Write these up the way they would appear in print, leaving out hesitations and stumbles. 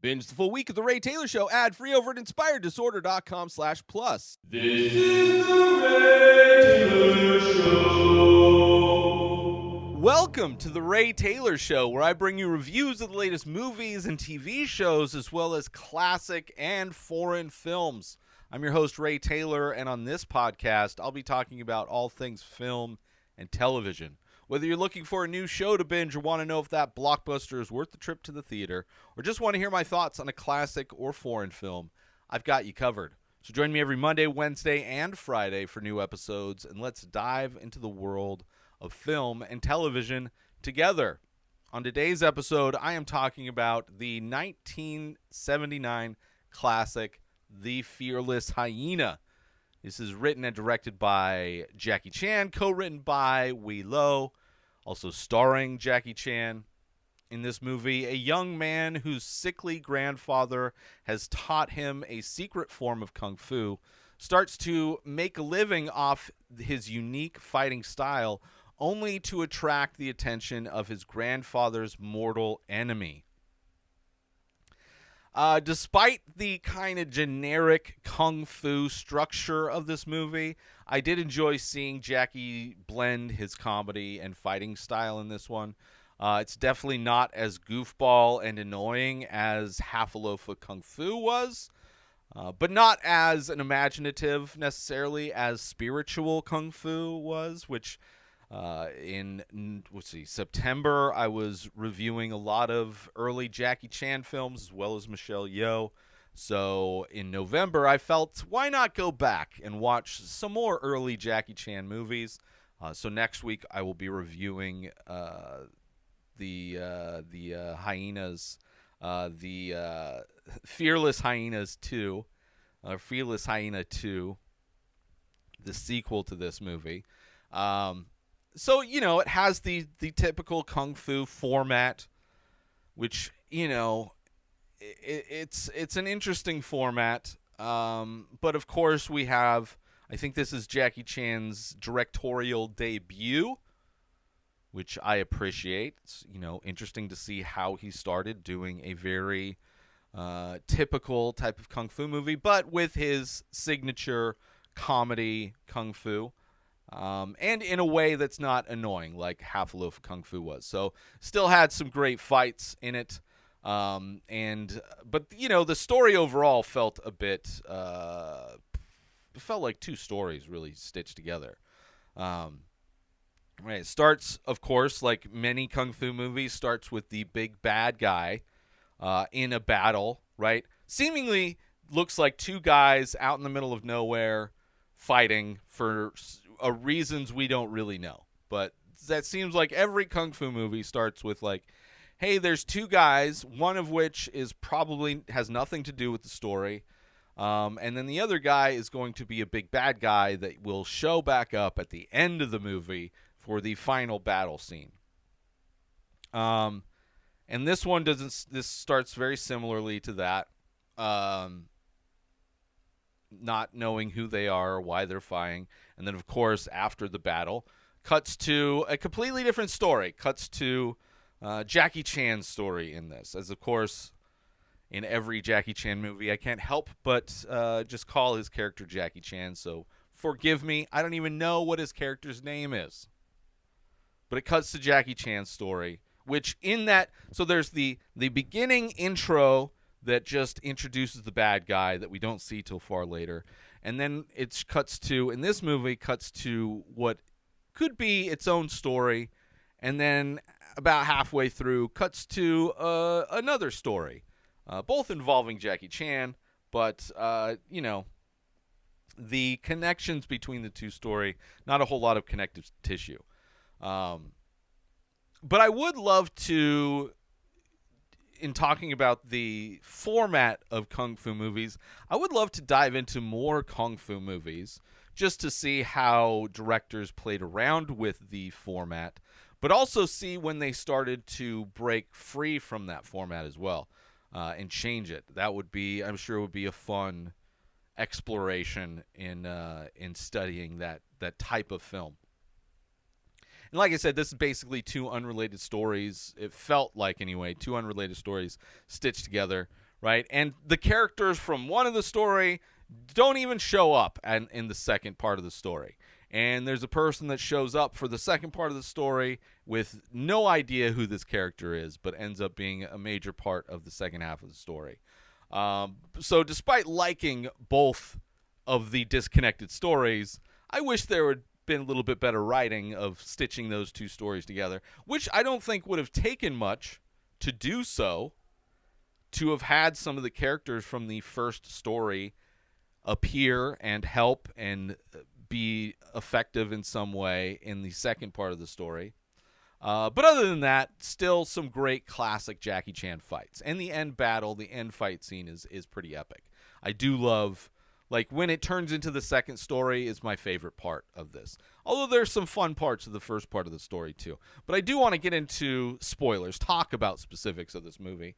Binge the full week of The Ray Taylor Show ad-free over at inspireddisorder.com/plus. This is The Ray Taylor Show. Welcome to The Ray Taylor Show, where I bring you reviews of the latest movies and TV shows, as well as classic and foreign films. I'm your host, Ray Taylor, and on this podcast, I'll be talking about all things film and television. Whether you're looking for a new show to binge or want to know if that blockbuster is worth the trip to the theater, or just want to hear my thoughts on a classic or foreign film, I've got you covered. So join me every Monday, Wednesday, and Friday for new episodes, and let's dive into the world of film and television together. On today's episode, I am talking about the 1979 classic, The Fearless Hyena. This is written and directed by Jackie Chan, co-written by Wee Lo, also starring Jackie Chan. In this movie, a young man whose sickly grandfather has taught him a secret form of kung fu starts to make a living off his unique fighting style, only to attract the attention of his grandfather's mortal enemy. Despite the kind of generic kung fu structure of this movie, I did enjoy seeing Jackie blend his comedy and fighting style in this one. It's definitely not as goofball and annoying as Half a Loaf of Kung Fu was, but not as an imaginative necessarily as spiritual Kung Fu was, which in September, I was reviewing a lot of early Jackie Chan films as well as Michelle Yeoh. So in November, I felt, why not go back and watch some more early Jackie Chan movies? So next week, I will be reviewing the Hyenas, the Fearless Hyenas 2, Fearless Hyena 2, the sequel to this movie. So, it has the typical kung fu format, which, it's an interesting format. But, of course, we have, I think this is Jackie Chan's directorial debut, which I appreciate. It's, interesting to see how he started doing a very typical type of kung fu movie, but with his signature comedy kung fu. And in a way that's not annoying, like Half a Loaf of Kung Fu was. So, still had some great fights in it. But the story overall felt a bit, it felt like two stories really stitched together. Right. It starts, of course, like many Kung Fu movies, starts with the big bad guy, in a battle, right? Seemingly looks like two guys out in the middle of nowhere fighting for reasons we don't really know, but that seems like every kung fu movie starts with like, hey, there's two guys, one of which is probably has nothing to do with the story, and then the other guy is going to be a big bad guy that will show back up at the end of the movie for the final battle scene. And this one doesn't. This starts very similarly to that. Not knowing who they are or why they're fighting. And then, of course, after the battle, cuts to a completely different story. Cuts to Jackie Chan's story in this. As, of course, in every Jackie Chan movie, I can't help but just call his character Jackie Chan. So forgive me. I don't even know what his character's name is. But it cuts to Jackie Chan's story, which in that... So there's the beginning intro that just introduces the bad guy that we don't see till far later. And then it cuts to, in this movie, cuts to what could be its own story. And then about halfway through, cuts to another story, both involving Jackie Chan. But, the connections between the two story, not a whole lot of connective tissue. But I would love to... in talking about the format of Kung Fu movies, I would love to dive into more Kung Fu movies just to see how directors played around with the format, but also see when they started to break free from that format as well, and change it. That would be, I'm sure, would be a fun exploration in studying that type of film. And like I said, this is basically two unrelated stories. It felt like, anyway, two unrelated stories stitched together, right? And the characters from one of the story don't even show up in the second part of the story. And there's a person that shows up for the second part of the story with no idea who this character is, but ends up being a major part of the second half of the story. So despite liking both of the disconnected stories, I wish there would been a little bit better writing of stitching those two stories together, which I don't think would have taken much to do so, to have had some of the characters from the first story appear and help and be effective in some way in the second part of the story. But other than that, still some great classic Jackie Chan fights. And the end battle, the end fight scene is pretty epic. I do love, like, when it turns into the second story is my favorite part of this. Although there's some fun parts of the first part of the story too. But I do want to get into spoilers, talk about specifics of this movie.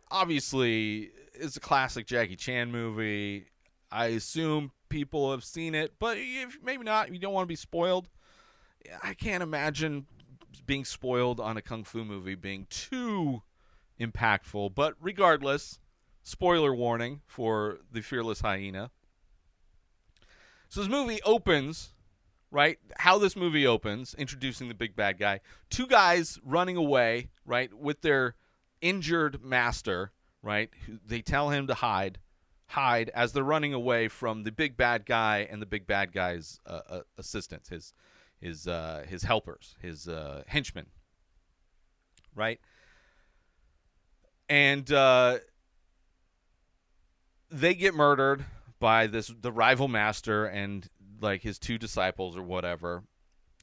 Obviously, it's a classic Jackie Chan movie. I assume people have seen it, but if maybe not, you don't want to be spoiled. I can't imagine being spoiled on a kung fu movie being too impactful. But regardless, spoiler warning for the Fearless Hyena. So this movie opens, right? How this movie opens, introducing the big bad guy. Two guys running away, right, with their injured master, right? They tell him to hide as they're running away from the big bad guy and the big bad guy's assistants, his helpers, his henchmen, right? And they get murdered by the rival master and like his two disciples or whatever,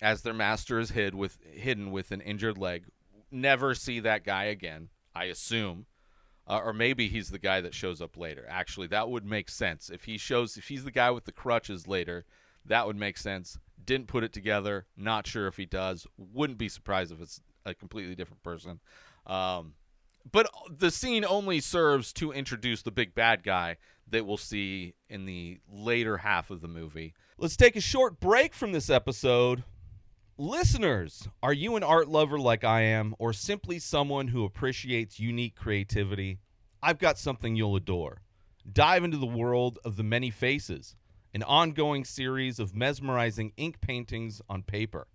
as their master is hidden with an injured leg. Never see that guy again, I assume. Or maybe he's the guy that shows up later. Actually, that would make sense. If he's the guy with the crutches later, that would make sense. Didn't put it together. Not sure if he does. Wouldn't be surprised if it's a completely different person. But the scene only serves to introduce the big bad guy that we'll see in the later half of the movie. Let's take a short break from this episode. Listeners, are you an art lover like I am, or simply someone who appreciates unique creativity? I've got something you'll adore. Dive into the world of the many faces, an ongoing series of mesmerizing ink paintings on paper.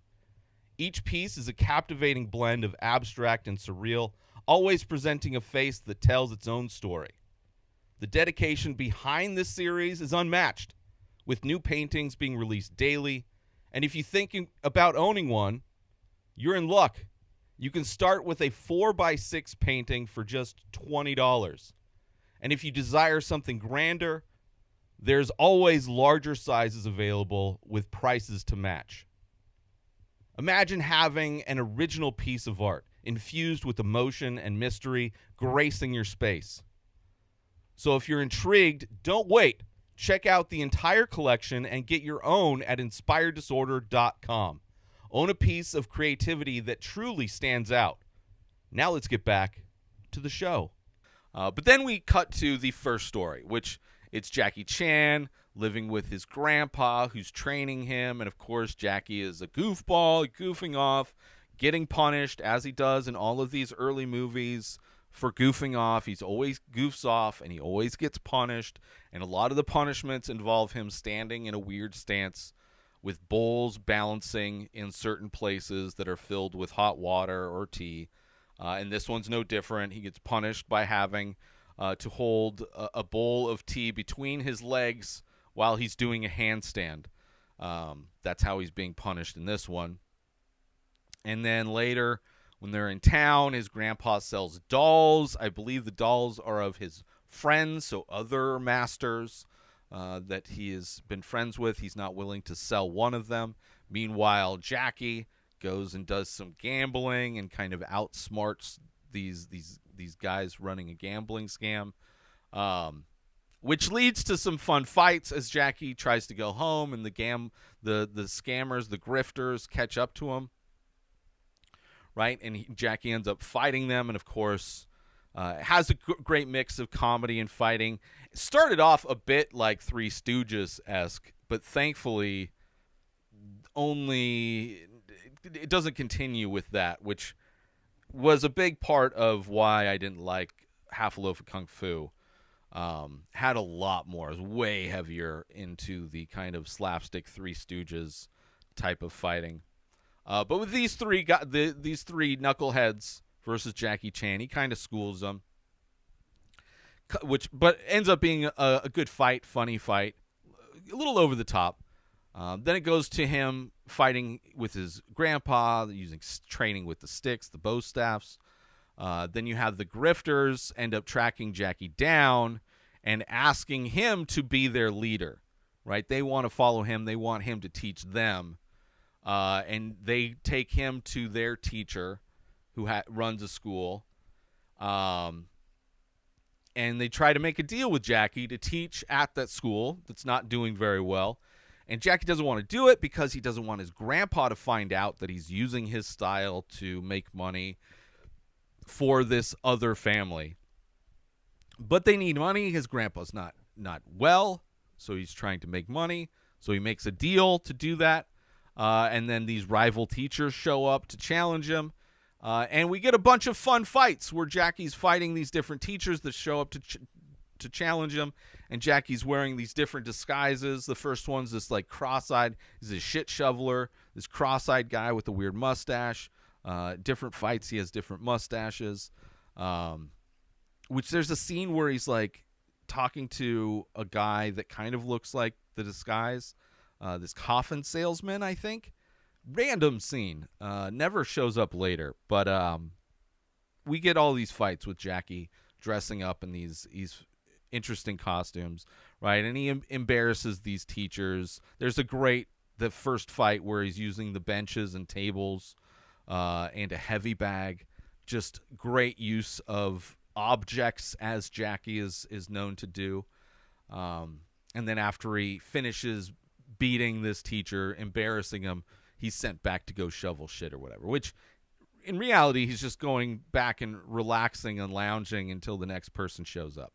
Each piece is a captivating blend of abstract and surreal, always presenting a face that tells its own story. The dedication behind this series is unmatched, with new paintings being released daily. And if you're thinking about owning one, you're in luck. You can start with a 4x6 painting for just $20. And if you desire something grander, there's always larger sizes available with prices to match. Imagine having an original piece of art infused with emotion and mystery gracing your space. So if you're intrigued, don't wait. Check out the entire collection and get your own at inspireddisorder.com. Own a piece of creativity that truly stands out. Now let's get back to the show. But then we cut to the first story, which it's Jackie Chan living with his grandpa who's training him. And, of course, Jackie is a goofball, goofing off, getting punished, as he does in all of these early movies, for goofing off. He's always goofs off, and he always gets punished. And a lot of the punishments involve him standing in a weird stance with bowls balancing in certain places that are filled with hot water or tea. And this one's no different. He gets punished by having to hold a bowl of tea between his legs while he's doing a handstand. That's how he's being punished in this one. And then later, when they're in town, his grandpa sells dolls. I believe the dolls are of his friends, so other masters that he has been friends with. He's not willing to sell one of them. Meanwhile, Jackie goes and does some gambling and kind of outsmarts these guys running a gambling scam, which leads to some fun fights as Jackie tries to go home, and the scammers, the grifters, catch up to him. Right, and Jackie ends up fighting them, and of course, has a great mix of comedy and fighting. It started off a bit like Three Stooges-esque, but thankfully, it doesn't continue with that, which was a big part of why I didn't like Half a Loaf of Kung Fu had a lot more. It was way heavier into the kind of slapstick Three Stooges type of fighting. But with these three knuckleheads versus Jackie Chan, he kind of schools them, but ends up being a good fight, funny fight, a little over the top. Then it goes to him fighting with his grandpa, training with the sticks, the bow staffs. Then you have the grifters end up tracking Jackie down and asking him to be their leader, right? They want to follow him. They want him to teach them. And they take him to their teacher who runs a school. And they try to make a deal with Jackie to teach at that school that's not doing very well. And Jackie doesn't want to do it because he doesn't want his grandpa to find out that he's using his style to make money for this other family. But they need money. His grandpa's not well, so he's trying to make money. So he makes a deal to do that. And then these rival teachers show up to challenge him. And we get a bunch of fun fights where Jackie's fighting these different teachers that show up to challenge him. And Jackie's wearing these different disguises. The first one's this like cross-eyed. He's a shit shoveler. This cross-eyed guy with a weird mustache. Different fights, he has different mustaches. Which there's a scene where he's like talking to a guy that kind of looks like the disguise. This coffin salesman, I think. Random scene. Never shows up later. But we get all these fights with Jackie dressing up in these interesting costumes, right? And he embarrasses these teachers. There's the first fight where he's using the benches and tables and a heavy bag. Just great use of objects, as Jackie is known to do. And then after he finishes beating this teacher, embarrassing him, he's sent back to go shovel shit or whatever, which in reality he's just going back and relaxing and lounging until the next person shows up.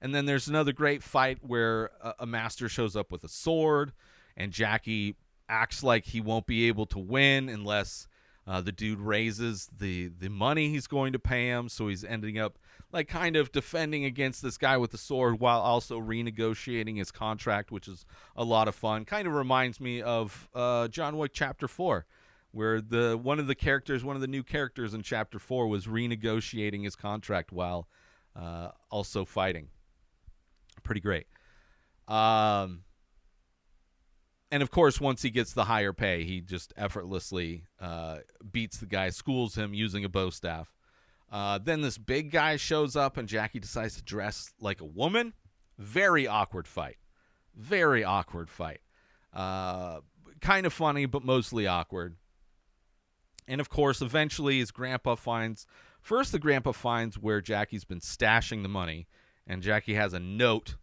And then there's another great fight where a master shows up with a sword, and Jackie acts like he won't be able to win unless the dude raises the money he's going to pay him. So he's ending up like kind of defending against this guy with the sword while also renegotiating his contract, which is a lot of fun. Kind of reminds me of John Wick Chapter 4, where one of the new characters in Chapter 4 was renegotiating his contract while also fighting. Pretty great. And of course, once he gets the higher pay, he just effortlessly beats the guy, schools him using a bow staff. Then this big guy shows up, and Jackie decides to dress like a woman. Very awkward fight. Very awkward fight. Kind of funny, but mostly awkward. And of course, eventually the grandpa finds where Jackie's been stashing the money, and Jackie has a note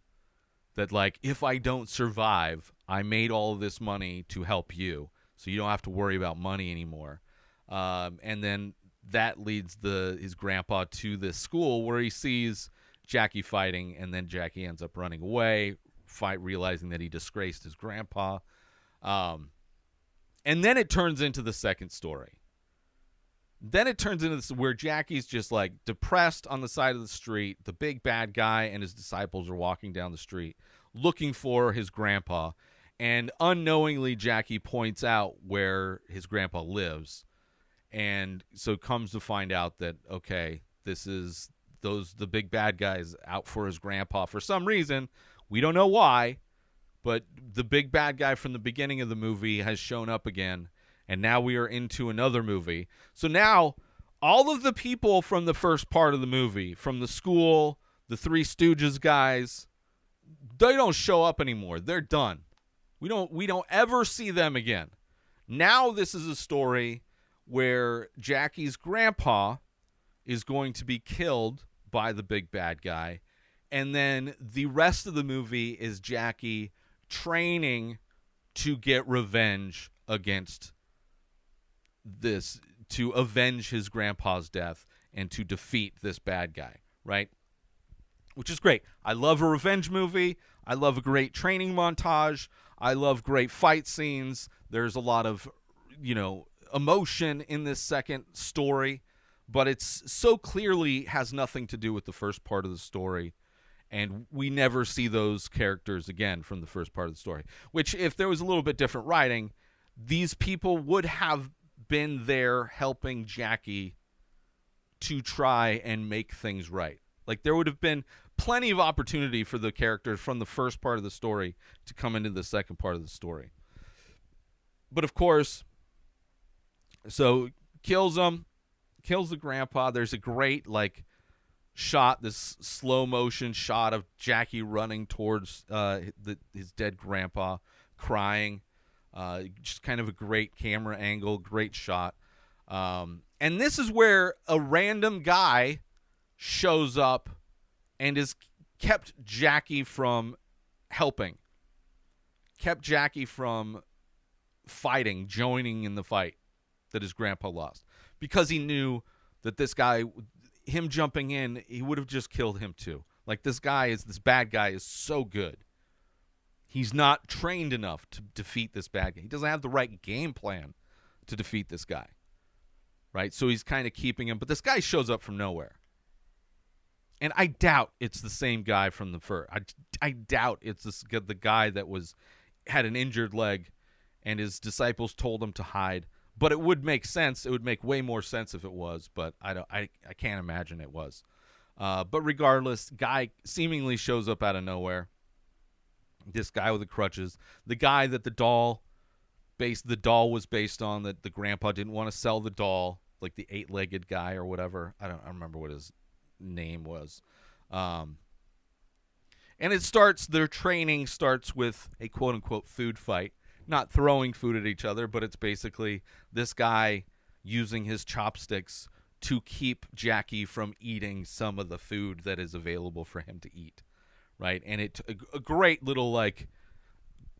that, like, if I don't survive, I made all of this money to help you, so you don't have to worry about money anymore. And then that leads his grandpa to this school where he sees Jackie fighting, and then Jackie ends up running away, realizing that he disgraced his grandpa. And then it turns into the second story. Then it turns into this where Jackie's just like depressed on the side of the street. The big bad guy and his disciples are walking down the street looking for his grandpa. And unknowingly, Jackie points out where his grandpa lives. And so comes to find out that, okay, this is the big bad guys out for his grandpa for some reason. We don't know why, but the big bad guy from the beginning of the movie has shown up again. And now we are into another movie. So now all of the people from the first part of the movie, from the school, the Three Stooges guys, they don't show up anymore. They're done. We don't ever see them again. Now this is a story where Jackie's grandpa is going to be killed by the big bad guy. And then the rest of the movie is Jackie training to get revenge against this, to avenge his grandpa's death and to defeat this bad guy, right? Which is great. I love a revenge movie. I love a great training montage. I love great fight scenes. There's a lot of, emotion in this second story. but it's so clearly has nothing to do with the first part of the story. And we never see those characters again from the first part of the story, which if there was a little bit different writing, these people would have been there helping Jackie to try and make things right. Like there would have been plenty of opportunity for the characters from the first part of the story to come into the second part of the story. But of course, so kills the grandpa. There's a great shot, this slow motion shot of Jackie running towards his dead grandpa, crying. Just kind of a great camera angle, great shot. And this is where a random guy shows up and has kept Jackie from helping, kept Jackie from fighting, joining in the fight that his grandpa lost, because he knew that this guy, him jumping in, he would have just killed him too. Like this bad guy is so good. He's not trained enough to defeat this bad guy. He doesn't have the right game plan to defeat this guy. Right? So he's kind of keeping him, but this guy shows up from nowhere. And I doubt it's the same guy from the first. I doubt it's the guy that had an injured leg and his disciples told him to hide. But it would make sense. It would make way more sense if it was, but I can't imagine it was. But regardless, guy seemingly shows up out of nowhere. This guy with the crutches, the guy that the doll was based on, that the grandpa didn't want to sell the doll, like the 8-legged guy or whatever. I don't remember what his name was. And their training starts with a quote unquote food fight. Not throwing food at each other, but it's basically this guy using his chopsticks to keep Jackie from eating some of the food that is available for him to eat, right? And it's a great little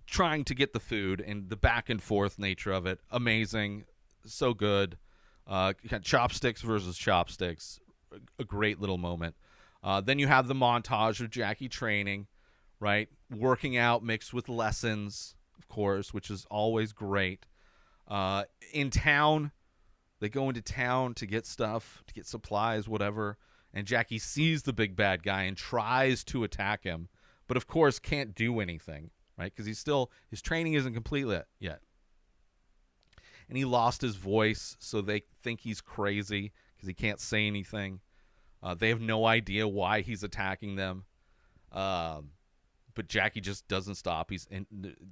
trying to get the food and the back and forth nature of it. Amazing, so good. Chopsticks versus chopsticks, a great little moment. Then you have the montage of Jackie training, right? Working out mixed with lessons, of course, which is always great. In town, they go into town to get stuff, to get supplies, whatever, and Jackie sees the big bad guy and tries to attack him, but of course can't do anything, right? Because his training isn't complete yet. And he lost his voice, so they think he's crazy because he can't say anything. They have no idea why he's attacking them. But Jackie just doesn't stop. He's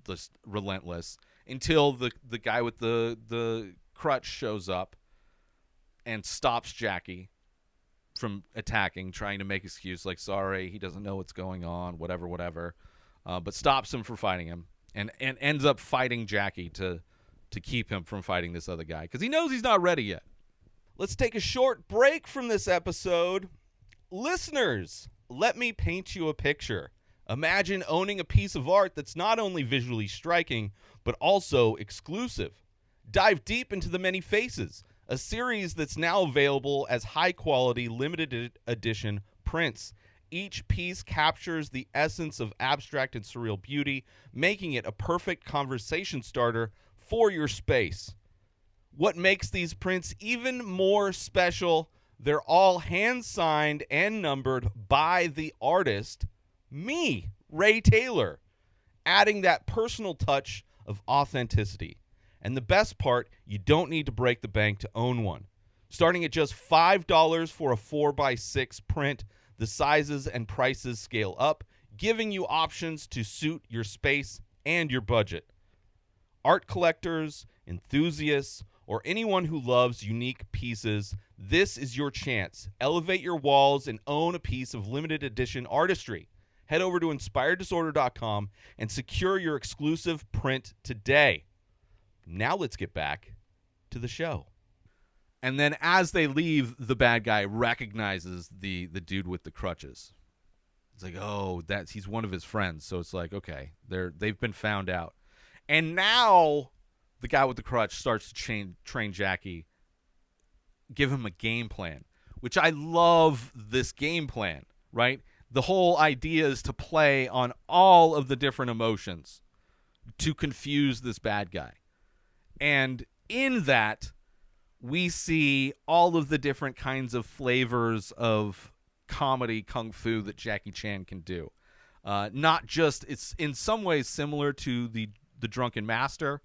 just relentless until the guy with the crutch shows up and stops Jackie from attacking, trying to make excuse like, sorry, he doesn't know what's going on, whatever. But stops him from fighting him and ends up fighting Jackie to keep him from fighting this other guy because he knows he's not ready yet. Let's take a short break from this episode. Listeners, let me paint you a picture. Imagine owning a piece of art that's not only visually striking, but also exclusive. Dive deep into The Many Faces, a series that's now available as high-quality, limited edition prints. Each piece captures the essence of abstract and surreal beauty, making it a perfect conversation starter for your space. What makes these prints even more special, they're all hand-signed and numbered by the artist, me, Ray Taylor, adding that personal touch of authenticity. And the best part, you don't need to break the bank to own one. Starting at just $5 for a 4x6 print, the sizes and prices scale up, giving you options to suit your space and your budget. Art collectors, enthusiasts, or anyone who loves unique pieces, this is your chance. Elevate your walls and own a piece of limited edition artistry. Head over to inspireddisorder.com and secure your exclusive print today. Now let's get back to the show. And then as they leave, the bad guy recognizes the dude with the crutches. It's like, oh, he's one of his friends. So it's like, okay, they've been found out. And now the guy with the crutch starts to train Jackie, give him a game plan, which I love this game plan, right? The whole idea is to play on all of the different emotions to confuse this bad guy. And in that, we see all of the different kinds of flavors of comedy kung fu that Jackie Chan can do. Not just, it's in some ways similar to the Drunken Master,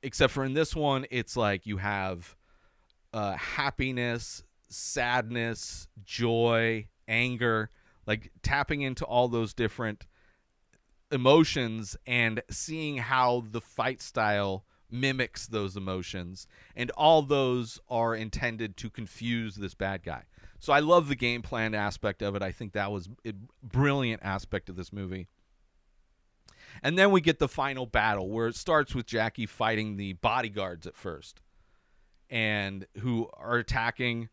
except for in this one, it's like you have happiness, sadness, joy, anger, like tapping into all those different emotions and seeing how the fight style mimics those emotions, and all those are intended to confuse this bad guy. So I love the game plan aspect of it. I think that was a brilliant aspect of this movie. And then we get the final battle where it starts with Jackie fighting the bodyguards at first, and who are attacking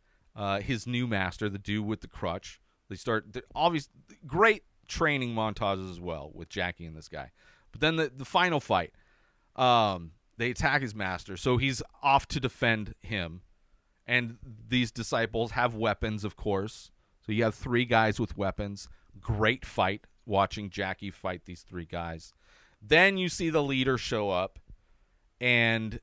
his new master, the dude with the crutch. They start obvious great training montages as well with Jackie and this guy. But then the final fight, they attack his master, so he's off to defend him. And these disciples have weapons, of course. So you have 3 guys with weapons. Great fight watching Jackie fight these 3 guys. Then you see the leader show up, and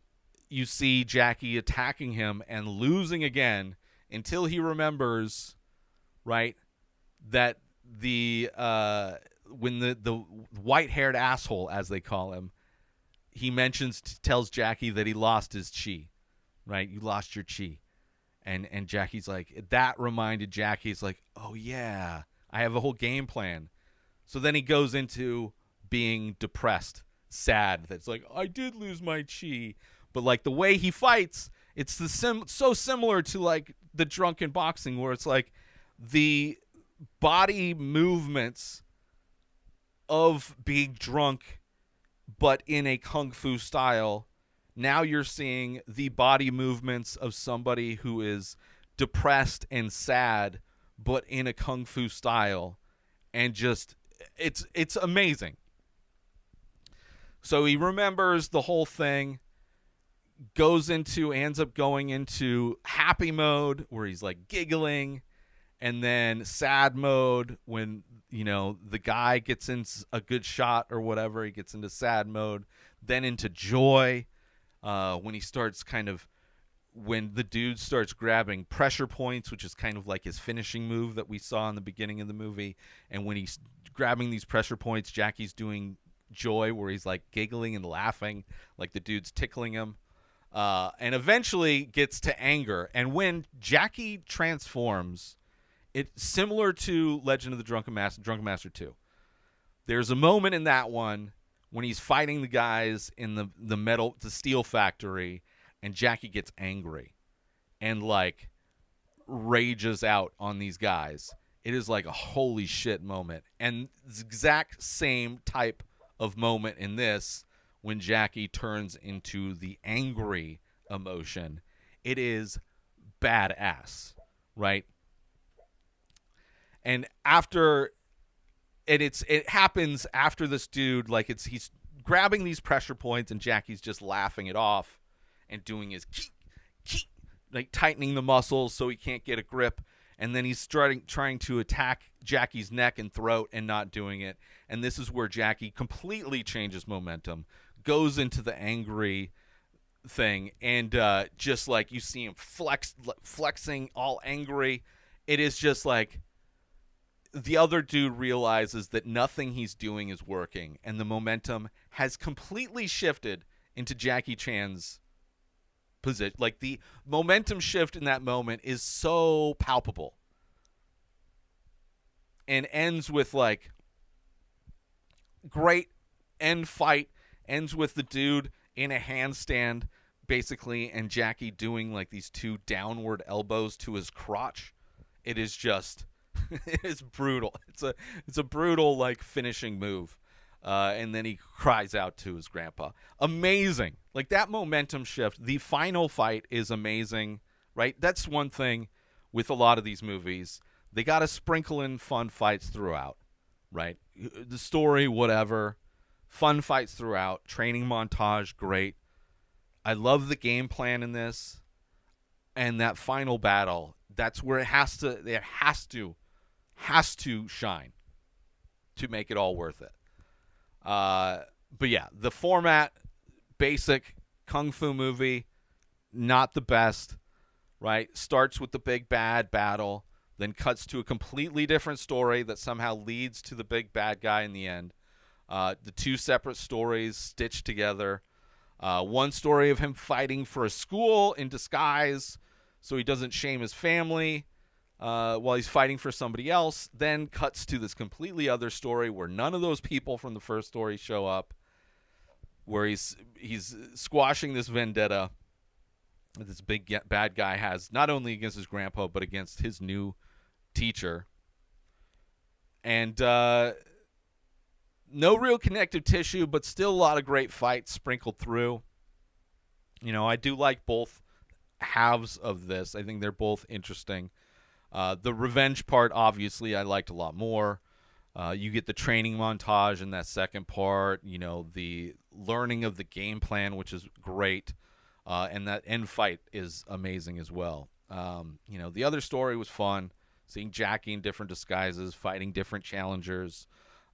you see Jackie attacking him and losing again until he remembers, right, that when the white-haired asshole, as they call him, he tells Jackie that he lost his chi, right? You lost your chi. And Jackie's like, that reminded Jackie, he's like, oh yeah, I have a whole game plan. So then he goes into being depressed, sad. That's like, I did lose my chi. But like the way he fights, it's so similar to like the drunken boxing, where it's like the body movements of being drunk, but in a kung fu style. Now you're seeing the body movements of somebody who is depressed and sad, but in a kung fu style, and just it's amazing. So he remembers the whole thing, ends up going into happy mode where he's like giggling, and then sad mode when, you know, the guy gets in a good shot or whatever, he gets into sad mode, then into joy. When the dude starts grabbing pressure points, which is kind of like his finishing move that we saw in the beginning of the movie. And when he's grabbing these pressure points, Jackie's doing joy, where he's like giggling and laughing, like the dude's tickling him. And eventually gets to anger. And when Jackie transforms, it's similar to Legend of the Drunken Master 2. There's a moment in that one when he's fighting the guys in the steel factory, and Jackie gets angry and like rages out on these guys. It is like a holy shit moment. And the exact same type of moment in this, when Jackie turns into the angry emotion. It is badass, right? And it happens after this dude, like he's grabbing these pressure points, and Jackie's just laughing it off and doing his like tightening the muscles so he can't get a grip. And then he's trying to attack Jackie's neck and throat and not doing it. And this is where Jackie completely changes momentum, goes into the angry thing, and just like you see him flexing all angry. It is just like the other dude realizes that nothing he's doing is working, and the momentum has completely shifted into Jackie Chan's position. Like the momentum shift in that moment is so palpable, and ends with like great end fight. Ends with the dude in a handstand, basically, and Jackie doing like these 2 downward elbows to his crotch. It is just, it is brutal. It's a brutal like finishing move. And then he cries out to his grandpa. Amazing. Like that momentum shift. The final fight is amazing, right? That's one thing with a lot of these movies. They got to sprinkle in fun fights throughout, right? The story, whatever. Fun fights throughout. Training montage, great. I love the game plan in this. And that final battle, that's where it has to shine to make it all worth it. But yeah, the format, basic kung fu movie, not the best, right? Starts with the big bad battle, then cuts to a completely different story that somehow leads to the big bad guy in the end. The two separate stories stitched together. One story of him fighting for a school in disguise so he doesn't shame his family while he's fighting for somebody else, then cuts to this completely other story where none of those people from the first story show up, where he's squashing this vendetta that this big bad guy has, not only against his grandpa, but against his new teacher. And no real connective tissue, but still a lot of great fights sprinkled through. You know, I do like both halves of this. I think they're both interesting. The revenge part, obviously, I liked a lot more. You get the training montage in that second part, you know, the learning of the game plan, which is great. And that end fight is amazing as well. You know, the other story was fun, seeing Jackie in different disguises, fighting different challengers.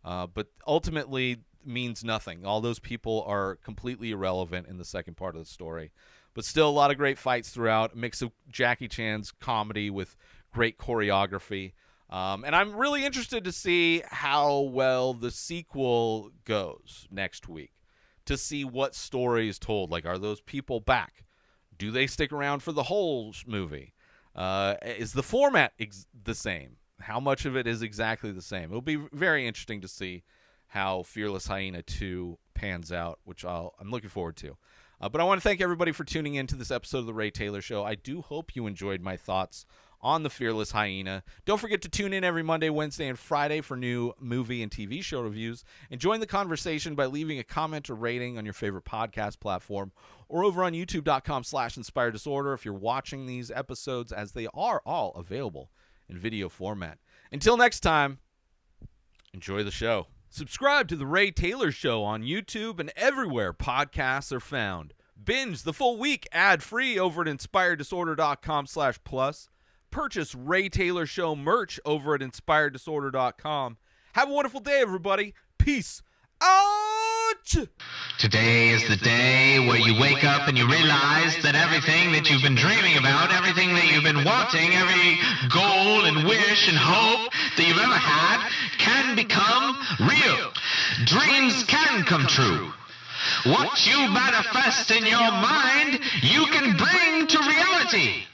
But ultimately means nothing. All those people are completely irrelevant in the second part of the story. But still a lot of great fights throughout, a mix of Jackie Chan's comedy with great choreography. And I'm really interested to see how well the sequel goes next week, to see what story is told. Like, are those people back? Do they stick around for the whole movie? Is the format the same? How much of it is exactly the same? It'll be very interesting to see how Fearless Hyena 2 pans out, which I'm looking forward to. But I want to thank everybody for tuning in to this episode of The Ray Taylor Show. I do hope you enjoyed my thoughts on the Fearless Hyena. Don't forget to tune in every Monday, Wednesday, and Friday for new movie and TV show reviews. And join the conversation by leaving a comment or rating on your favorite podcast platform or over on youtube.com/Inspired Disorder if you're watching these episodes, as they are all available in video format. Until next time, enjoy the show. Subscribe to The Ray Taylor Show on YouTube and everywhere podcasts are found. Binge the full week ad-free over at inspireddisorder.com/plus. Purchase Ray Taylor Show merch over at inspireddisorder.com. Have a wonderful day, everybody. Peace out! Today is the day where you wake up and you realize that everything that you've been dreaming about, everything that you've been wanting, every goal and wish and hope that you've ever had can become real. Dreams can come true. What you manifest in your mind, you can bring to reality.